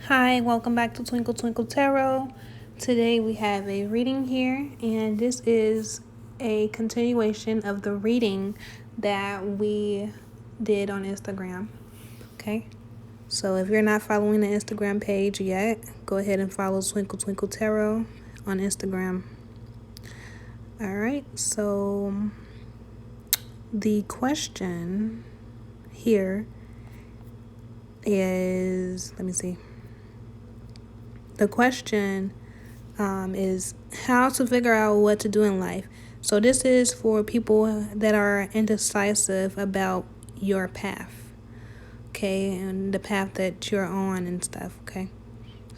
Hi, welcome back to Twinkle Twinkle Tarot. Today we have a reading here, and this is a continuation of the reading that we did on Instagram. Okay, so if you're not following the Instagram page yet, go ahead and follow Twinkle Twinkle Tarot on Instagram. All right, so the question here is, let me see. The question is how to figure out what to do in life. So this is for people that are indecisive about your path, okay, and the path that you're on and stuff, okay.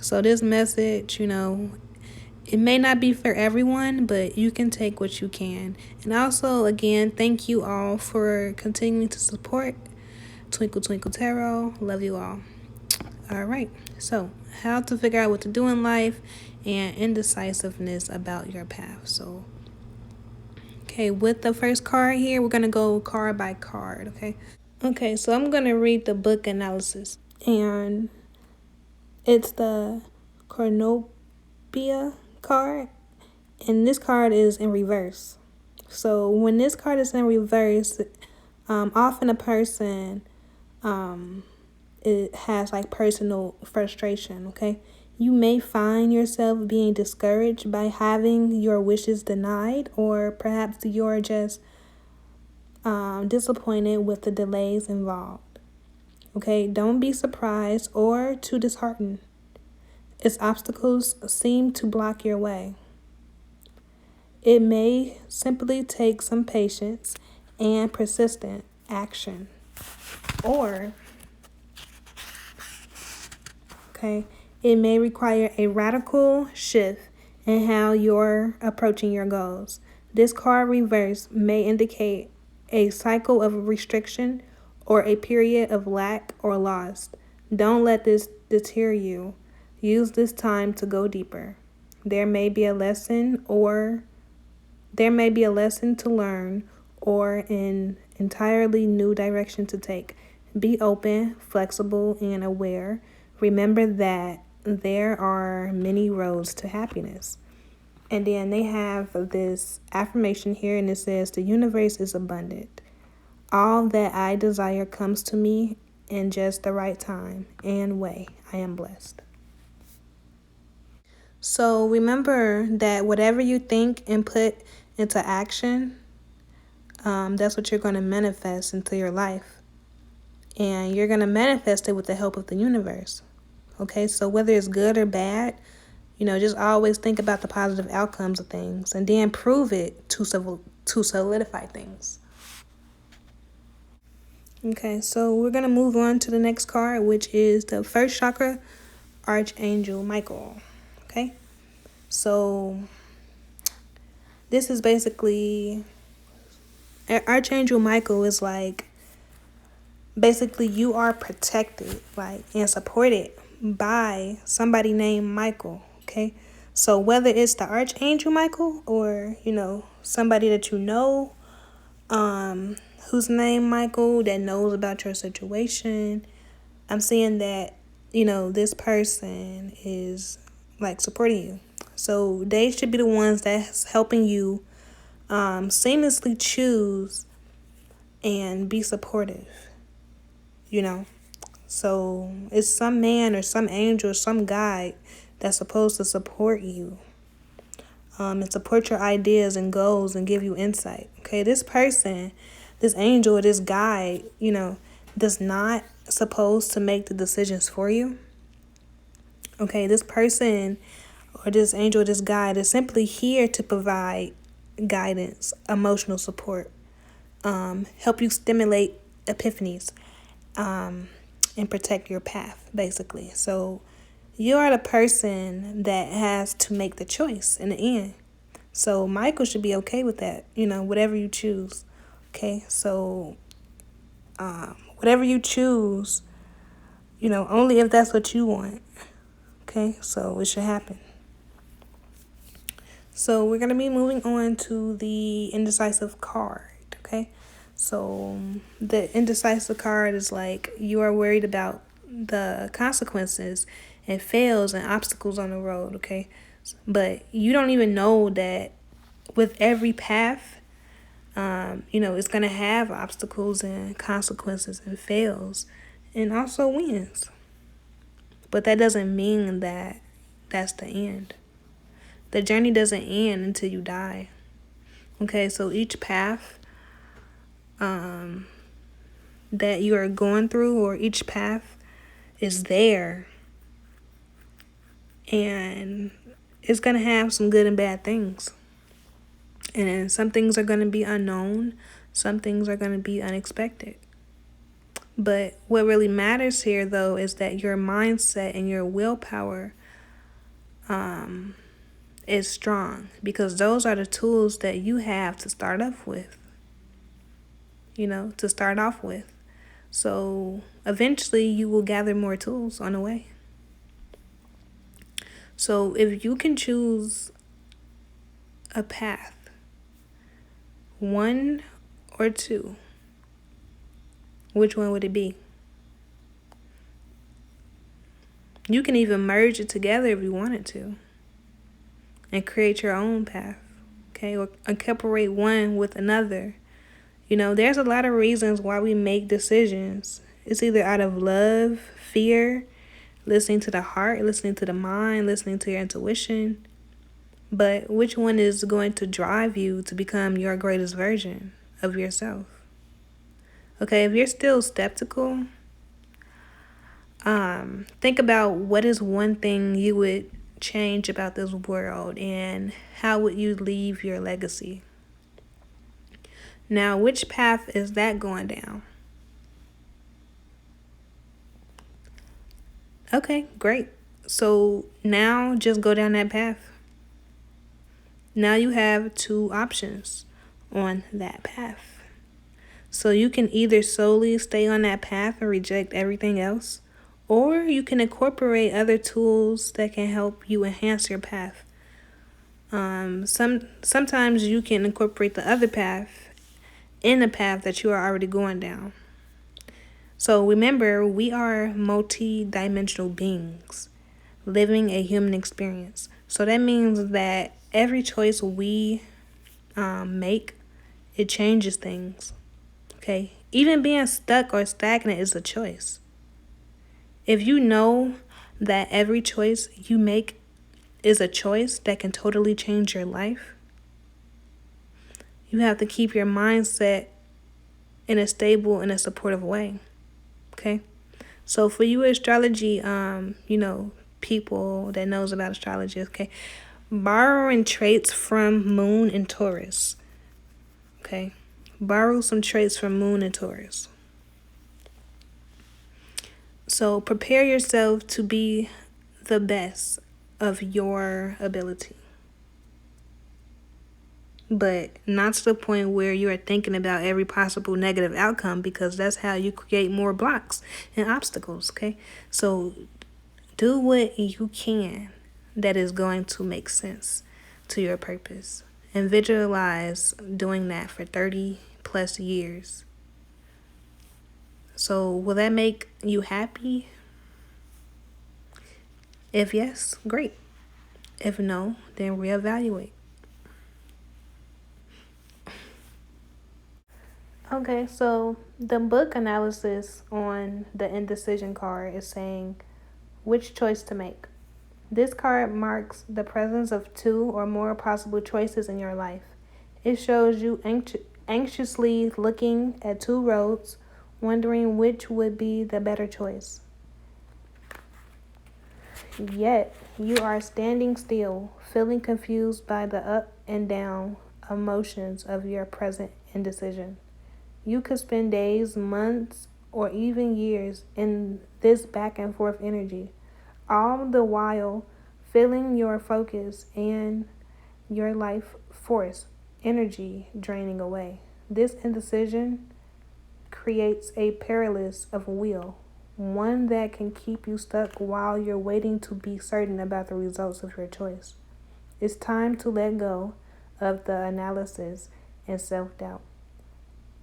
So this message, it may not be for everyone, but you can take what you can. And also, again, thank you all for continuing to support Twinkle Twinkle Tarot. Love you all. All right, so how to figure out what to do in life and indecisiveness about your path. So, okay, with the first card here, we're going to go card by card, okay? Okay, so I'm going to read the book analysis, and it's the Cornopia card, and this card is in reverse. So when this card is in reverse, often a person it has like personal frustration, okay? You may find yourself being discouraged by having your wishes denied, or perhaps you're just disappointed with the delays involved. Okay, don't be surprised or too disheartened. Its obstacles seem to block your way. It may simply take some patience and persistent action, or okay, it may require a radical shift in how you're approaching your goals. This card reverse may indicate a cycle of restriction or a period of lack or loss. Don't let this deter you. Use this time to go deeper. There may be a lesson to learn or an entirely new direction to take. Be open, flexible, and aware. Remember that there are many roads to happiness. And then they have this affirmation here, and it says, the universe is abundant. All that I desire comes to me in just the right time and way. I am blessed. So remember that whatever you think and put into action, that's what you're going to manifest into your life. And you're going to manifest it with the help of the universe. Okay, so whether it's good or bad, just always think about the positive outcomes of things and then prove it to solidify things. Okay, so we're going to move on to the next card, which is the first chakra, Archangel Michael. Okay, so this is basically, Archangel Michael is like, basically you are protected, like, and supported by somebody named Michael, okay? So whether it's the Archangel Michael or, somebody that who's named Michael that knows about your situation, I'm seeing that, this person is like supporting you. So they should be the ones that's helping you seamlessly choose and be supportive, So it's some man or some angel or some guide that's supposed to support you and support your ideas and goals and give you insight. Okay, this person, this angel or this guide, does not supposed to make the decisions for you. Okay, this person or this angel or this guide is simply here to provide guidance, emotional support, help you stimulate epiphanies, and protect your path, basically. So you are the person that has to make the choice in the end. So Michael should be okay with that, whatever you choose. Okay, so whatever you choose, only if that's what you want. Okay, so it should happen. So we're going to be moving on to the indecisive card, okay? So the indecisive card is like you are worried about the consequences and fails and obstacles on the road, okay? But you don't even know that with every path, it's going to have obstacles and consequences and fails and also wins. But that doesn't mean that that's the end. The journey doesn't end until you die. Okay, so each path that you are going through, or each path is there, and it's going to have some good and bad things. And some things are going to be unknown, some things are going to be unexpected. But what really matters here, though, is that your mindset and your willpower is strong, because those are the tools that you have to start off with. So eventually you will gather more tools on the way. So if you can choose a path, one or two, which one would it be? You can even merge it together if you wanted to and create your own path, okay? Or incorporate one with another. There's a lot of reasons why we make decisions. It's either out of love, fear, listening to the heart, listening to the mind, listening to your intuition. But which one is going to drive you to become your greatest version of yourself? Okay, if you're still skeptical, think about what is one thing you would change about this world, and how would you leave your legacy? Now, which path is that going down? Okay, great. So now just go down that path. Now you have two options on that path. So you can either solely stay on that path and reject everything else, or you can incorporate other tools that can help you enhance your path. Sometimes you can incorporate the other path in the path that you are already going down. So remember, we are multi-dimensional beings living a human experience. So that means that every choice we make, it changes things. Okay? Even being stuck or stagnant is a choice. If you know that every choice you make is a choice that can totally change your life, you have to keep your mindset in a stable and a supportive way. Okay? So for you astrology, people that knows about astrology, okay, borrowing traits from Moon and Taurus. Okay? Borrow some traits from Moon and Taurus. So prepare yourself to be the best of your ability. But not to the point where you are thinking about every possible negative outcome, because that's how you create more blocks and obstacles, okay? So do what you can that is going to make sense to your purpose. And visualize doing that for 30 plus years. So will that make you happy? If yes, great. If no, then reevaluate. Okay, so the book analysis on the indecision card is saying which choice to make. This card marks the presence of two or more possible choices in your life. It shows you anxiously looking at two roads, wondering which would be the better choice. Yet, you are standing still, feeling confused by the up and down emotions of your present indecision. You could spend days, months, or even years in this back and forth energy, all the while feeling your focus and your life force energy draining away. This indecision creates a paralysis of will, one that can keep you stuck while you're waiting to be certain about the results of your choice. It's time to let go of the analysis and self-doubt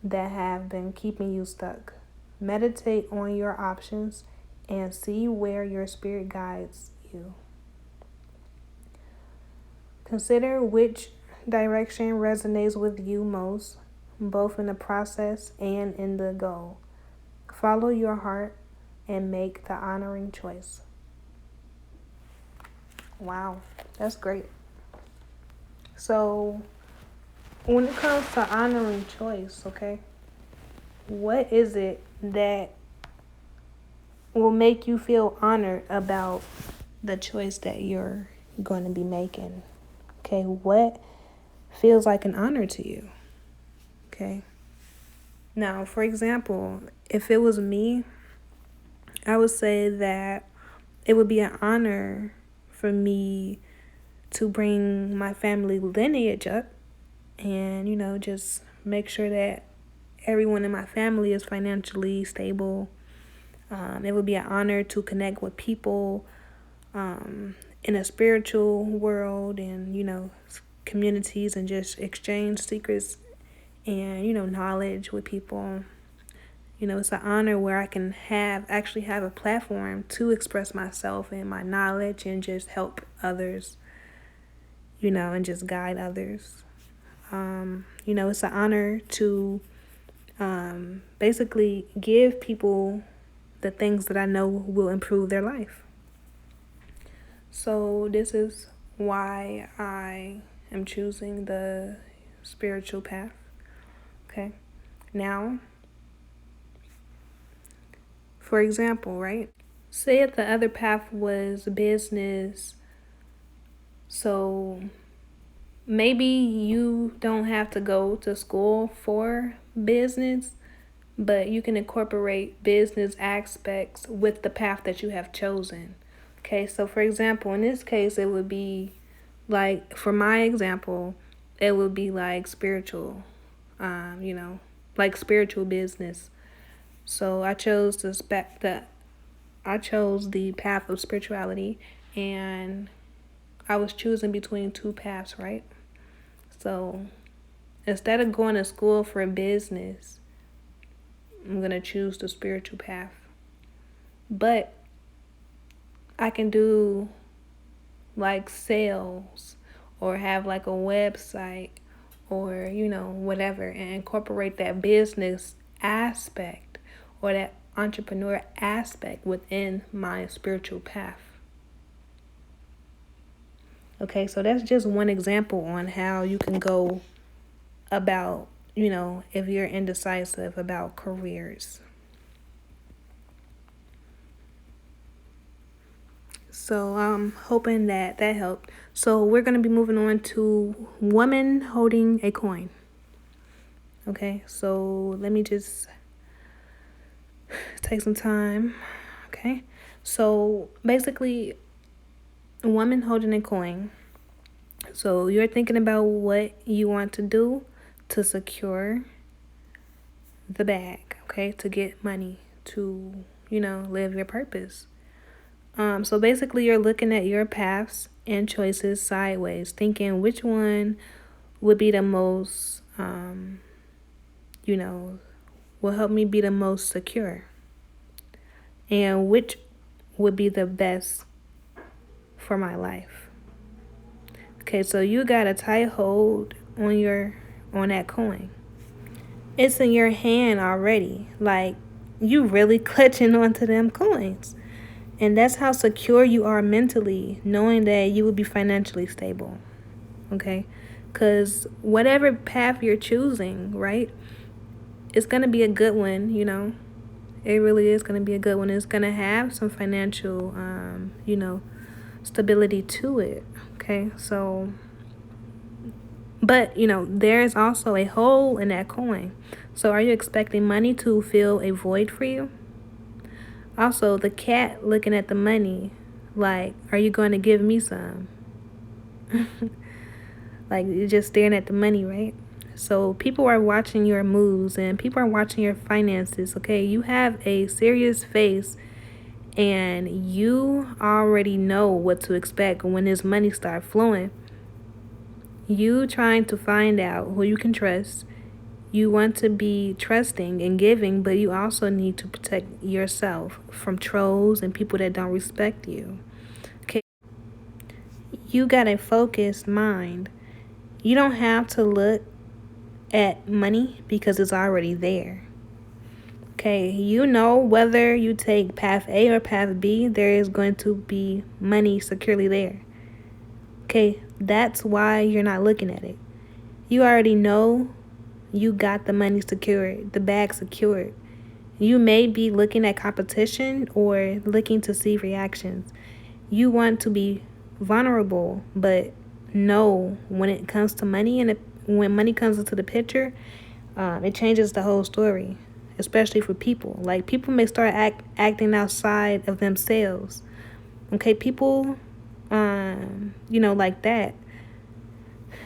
that have been keeping you stuck. Meditate on your options and see where your spirit guides you. Consider which direction resonates with you most, both in the process and in the goal. Follow your heart and make the honoring choice. Wow, that's great. So, when it comes to honoring choice, okay, what is it that will make you feel honored about the choice that you're going to be making? Okay, what feels like an honor to you? Okay. Now, for example, if it was me, I would say that it would be an honor for me to bring my family lineage up and, just make sure that everyone in my family is financially stable. It would be an honor to connect with people in a spiritual world and, communities, and just exchange secrets and, knowledge with people. It's an honor where I can actually have a platform to express myself and my knowledge and just help others, and just guide others. It's an honor to basically give people the things that I know will improve their life. So this is why I am choosing the spiritual path. Okay. Now, for example, right? Say if the other path was business, so maybe you don't have to go to school for business, but you can incorporate business aspects with the path that you have chosen. Okay, so for example, in this case, it would be like, for my example, it would be like spiritual, like spiritual business. So I chose the path of spirituality, and I was choosing between two paths, right? So instead of going to school for business, I'm going to choose the spiritual path. But I can do like sales or have like a website or, whatever, and incorporate that business aspect or that entrepreneur aspect within my spiritual path. Okay, so that's just one example on how you can go about, if you're indecisive about careers. So I'm hoping that helped. So we're going to be moving on to woman holding a coin. Okay, so let me just take some time. Okay, so basically, a woman holding a coin. So you're thinking about what you want to do to secure the bag, okay, to get money, to, live your purpose. So basically, you're looking at your paths and choices sideways, thinking which one would be the most, will help me be the most secure, and which would be the best for my life. Okay, so you got a tight hold on that coin. It's in your hand already. Like, you really clutching onto them coins. And that's how secure you are mentally, knowing that you will be financially stable. Okay? Because whatever path you're choosing, right, it's going to be a good one, It really is going to be a good one. It's going to have some financial, stability to it. Okay? So, but, there's also a hole in that coin. So are you expecting money to fill a void for you? Also, the cat looking at the money, like, are you going to give me some? Like, you're just staring at the money, right? So people are watching your moves and people are watching your finances, okay? You have a serious face and you already know what to expect when this money starts flowing. You trying to find out who you can trust. You want to be trusting and giving, but you also need to protect yourself from trolls and people that don't respect you. Okay. You got a focused mind. You don't have to look at money because it's already there. Okay, you know whether you take path A or path B, there is going to be money securely there. Okay, that's why you're not looking at it. You already know you got the money secured, the bag secured. You may be looking at competition or looking to see reactions. You want to be vulnerable, but know when it comes to money and when money comes into the picture, it changes the whole story, especially for people. Like, people may start acting outside of themselves. Okay, people, like that.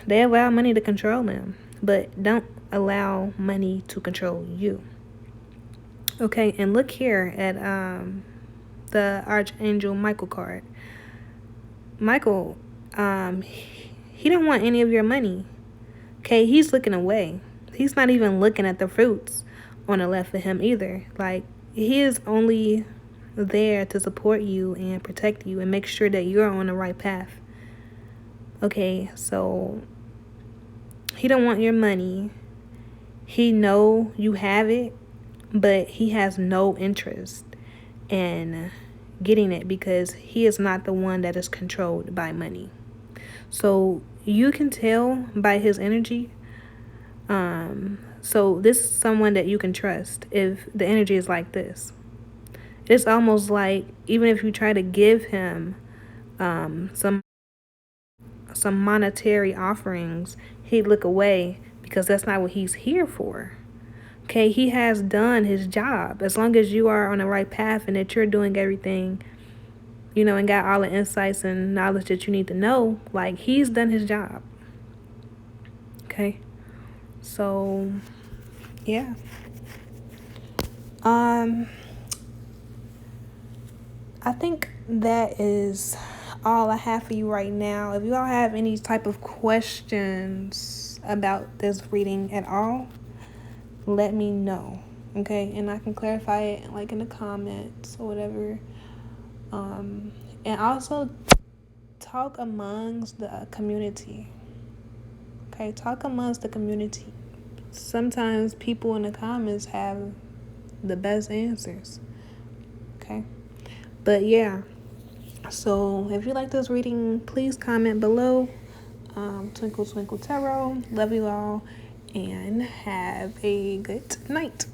They allow money to control them, but don't allow money to control you. Okay, and look here at the Archangel Michael card. Michael, he don't want any of your money. Okay, he's looking away. He's not even looking at the fruits on the left of him either. Like, he is only there to support you and protect you and make sure that you're on the right path. Okay, so he don't want your money. He know you have it, but he has no interest in getting it because he is not the one that is controlled by money. So you can tell by his energy. So this is someone that you can trust if the energy is like this. It's almost like even if you try to give him some monetary offerings, he'd look away because that's not what he's here for. Okay, he has done his job. As long as you are on the right path and that you're doing everything, and got all the insights and knowledge that you need to know, like, he's done his job. Okay, so yeah. I think that is all I have for you right now. If you all have any type of questions about this reading at all, let me know. Okay, and I can clarify it like in the comments or whatever. And also talk amongst the community. Okay, talk amongst the community. Sometimes people in the comments have the best answers. Okay, but yeah. So if you like this reading, please comment below. Twinkle Twinkle Tarot. Love you all and have a good night.